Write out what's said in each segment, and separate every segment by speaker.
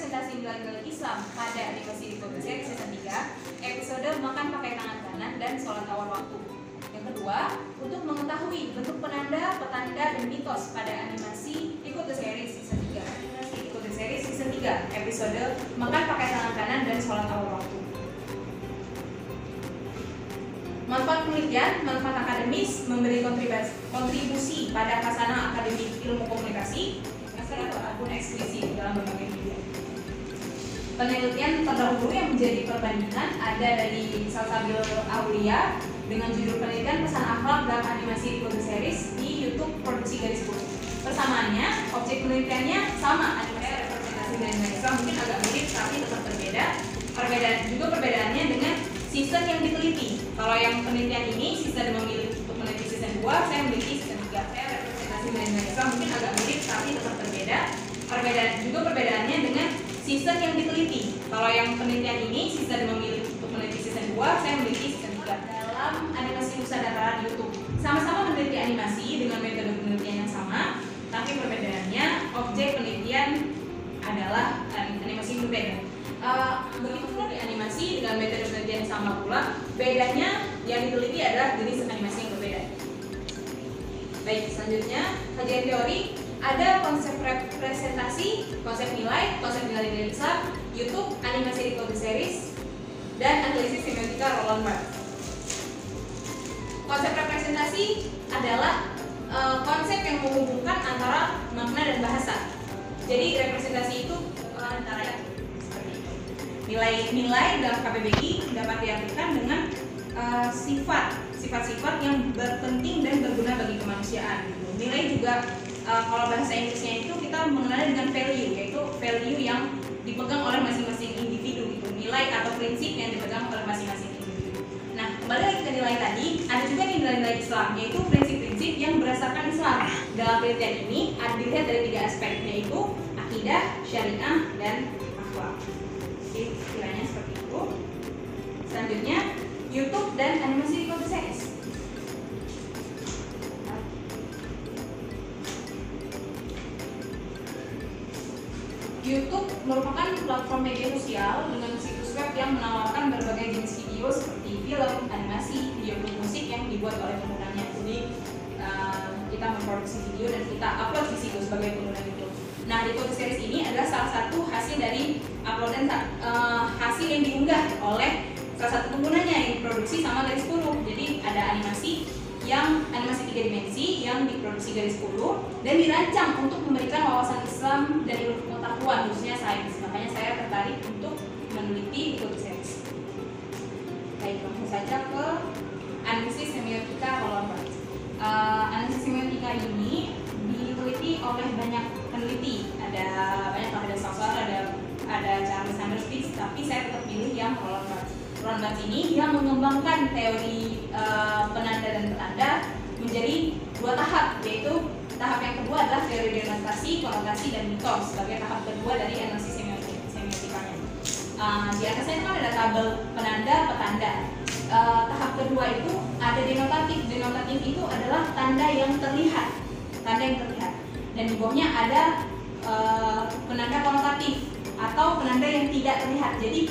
Speaker 1: presentasi nilai-nilai Islam pada animasi Riko Series season 3, episode makan pakai tangan kanan dan sholat awal waktu. Yang kedua, untuk mengetahui bentuk penanda, petanda, dan mitos pada animasi Riko Series season 3. Riko Series season 3, episode makan pakai tangan kanan dan sholat awal waktu. Manfaat penelitian, manfaat akademis, memberi kontribusi pada khazanah akademik ilmu komunikasi, ataupun eksplisit dalam berbagai media. Penelitian terdahulu yang menjadi perbandingan ada dari Salsabil Aulia dengan judul penelitian pesan akhlak dalam animasi Riko Series di YouTube Produksi Garis Putih. Persamaannya, objek penelitiannya sama, animasi representasi dan Islam mungkin agak mirip tapi tetap berbeda. Perbedaannya dengan season yang diteliti. Kalau yang penelitian ini season memilih untuk meneliti season 2, saya memiliki season 3. Saya representasi dan Islam mungkin agak mirip tapi tetap berbeda. Perbedaannya dengan season yang diteliti. Kalau yang penelitian ini season memilih untuk meneliti season 2, saya memiliki season 3. Dalam animasi Nusantara di YouTube, sama-sama meneliti animasi dengan metode penelitian yang sama, tapi perbedaannya objek penelitian adalah animasi yang berbeda. Begitu pula di animasi dengan metode penelitian yang sama pula, bedanya yang diteliti adalah jenis animasi yang berbeda. Baik, selanjutnya kajian teori. Ada konsep representasi, konsep nilai Islam, YouTube, animasi Riko Series, dan analisis semiotika Roland Barthes. Konsep representasi adalah konsep yang menghubungkan antara makna dan bahasa. Jadi representasi itu antara seperti itu. Nilai dalam KBBI dapat diartikan dengan sifat-sifat yang berpenting dan berguna bagi kemanusiaan. Nilai juga kalau bahasa Inggrisnya itu kita mengenal dengan value, yaitu value yang dipegang oleh masing-masing individu, gitu. Nilai atau prinsip yang dipegang oleh masing-masing individu. Nah, kembali lagi ke nilai tadi, ada juga nilai-nilai Islam, yaitu prinsip-prinsip yang berdasarkan Islam. Dalam penelitian ini ada dilihat dari 3 aspek, yaitu akidah, syariah, dan akhlak. Jadi, kiranya seperti itu. Selanjutnya, YouTube dan animasi Riko Series. YouTube merupakan platform media sosial dengan situs web yang menawarkan berbagai jenis video seperti film, animasi, video klip musik yang dibuat oleh penggunanya. Jadi kita memproduksi video dan kita upload di situ sebagai pengguna YouTube. Nah, Riko Series ini adalah salah satu hasil dari uploadan hasil yang diunggah oleh salah satu penggunanya yang diproduksi sama Garis 10. Jadi ada animasi 3 dimensi yang diproduksi Garis 10 dan dirancang untuk memberikan wawasan Islam dan ilmu pengetahuan khususnya sains. Makanya saya tertarik untuk meneliti Riko Series. Baik, langsung saja ke analisis semiotika Roland Barthes. Analisis semiotika ini diteliti oleh banyak peneliti. Ada Salsabil, ada Charles Sanders Peirce, tapi saya tetap pilih yang Roland Barthes. Roland Barthes ini yang mengembangkan teori penanda dan petanda menjadi 2 tahap, yaitu tahap yang kedua adalah teori denotasi, konotasi, dan mitos sebagai tahap kedua dari analisis semiotikanya. Di atasnya itu ada tabel penanda, petanda. Tahap kedua itu ada denotatif. Denotatif itu adalah tanda yang terlihat, dan di bawahnya ada penanda konotatif atau penanda yang tidak terlihat. Jadi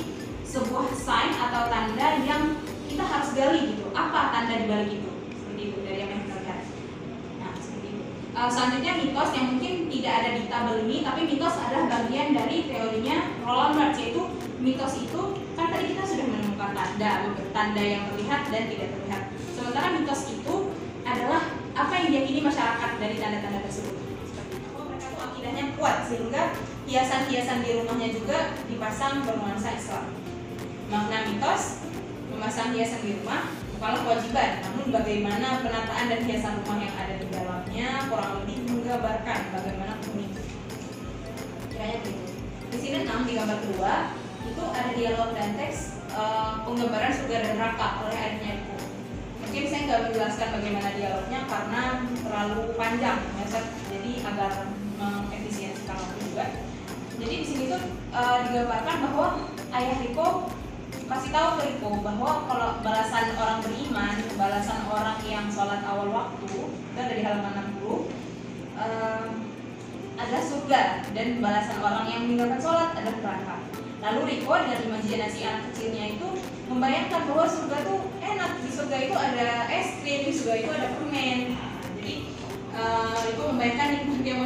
Speaker 1: sebuah sign atau tanda yang kita harus gali gitu. Apa tanda di balik itu? Seperti itu dari yang kita lihat. Nah, seperti itu. Selanjutnya mitos yang mungkin tidak ada di tabel ini, tapi mitos adalah bagian dari teorinya Roland Barthes, yaitu mitos itu kan tadi kita sudah menemukan tanda yang terlihat dan tidak terlihat. Sementara mitos itu adalah apa yang diyakini masyarakat dari tanda-tanda tersebut. Seperti itu. Mereka tuh akidahnya kuat sehingga hiasan-hiasan di rumahnya juga dipasang bernuansa Islam. Makna mitos, memasang hiasan di rumah bukanlah kewajiban, namun bagaimana penataan dan hiasan rumah yang ada di dalamnya kurang lebih menggambarkan bagaimana penghuni. Kiranya begitu. Di sini 6 di gambar kedua itu ada dialog dan teks penggambaran surga dan neraka oleh Aditya Diko. Mungkin saya nggak menjelaskan bagaimana dialognya karena terlalu panjang, jadi agar mengefisiensikan waktu juga. Jadi di sini tuh digambarkan bahwa ayah Riko kasih tahu ke Riko bahwa kalau balasan orang beriman, balasan orang yang sholat awal waktu, itu ada di halaman 60, adalah surga, dan balasan orang yang meninggalkan sholat adalah neraka. Lalu Riko dengan imajinasi anak kecilnya itu membayangkan bahwa surga tuh enak, di surga itu ada es krim, di surga itu ada permen. Jadi Riko membayangkan nikmat dia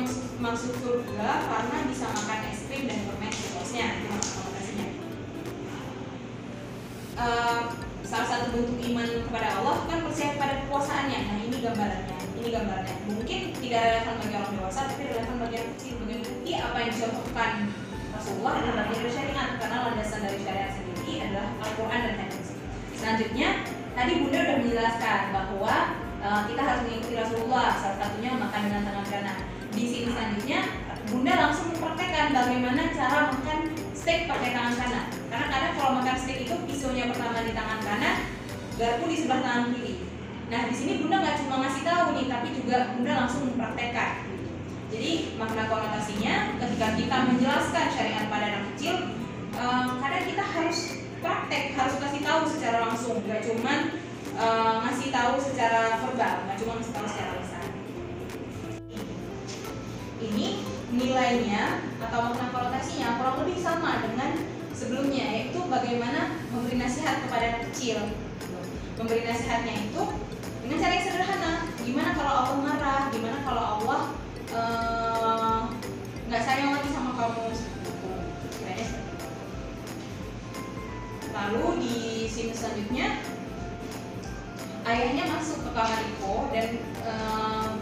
Speaker 1: masuk surga karena bisa makan es krim dan permen seterusnya. Itu maksudnya. Salah satu bentuk iman kepada Allah kan percaya pada kekuasaannya. Nah ini gambarannya. Mungkin tidak relevan bagi orang dewasa, tapi relevan bagi anak kecil. Bagi apa yang dicontohkan Rasulullah adalah bagian dari syariat, karena landasan dari syariat sendiri adalah Al-Quran dan Hadis. Selanjutnya, tadi Bunda sudah menjelaskan bahwa kita harus mengikuti Rasulullah, salah satunya makan dengan tangan kanan. Di sini selanjutnya, Bunda langsung mempraktekkan bagaimana cara makan steak pakai tangan kanan. Karena kadang kalau makan steak itu pisaunya pertama di tangan kanan, garpu di sebelah tangan kiri. Nah di sini Bunda nggak cuma ngasih tahu nih, tapi juga Bunda langsung mempraktekkan. Jadi makna konotasinya ketika kita menjelaskan syariat pada anak kecil, kadang kita harus praktek, harus kasih tahu secara langsung, nggak cuma ngasih tahu secara verbal, nggak cuma ngasih tahu secara lisan. Ini nilainya atau makna konotasinya kurang lebih sama dengan sebelumnya, yaitu bagaimana memberi nasihat kepada anak kecil. Memberi nasihatnya itu dengan cara yang sederhana. Gimana kalau Allah marah? Gimana kalau Allah nggak sayang lagi sama kamu? Lalu di scene selanjutnya, ayahnya masuk ke kamar Riko dan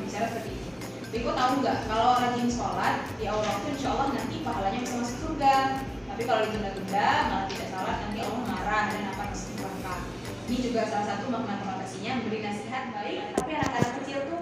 Speaker 1: bicara seperti ini. Riko tahu nggak kalau rajin sholat di awal waktu insya Allah nanti pahalanya bisa masuk surga. Tapi kalau ditunda-tunda malah tidak sholat, nanti Allah marah dan akan masuk neraka. Ini juga salah satu makna konotasinya, memberi nasihat baik, tapi anak-anak kecil tuh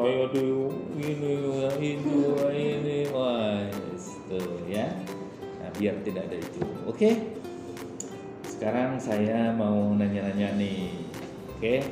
Speaker 2: saya tuh ini, wah itu ya. Nah, biar tidak ada itu. Oke. Sekarang saya mau nanya-nanya nih. Oke.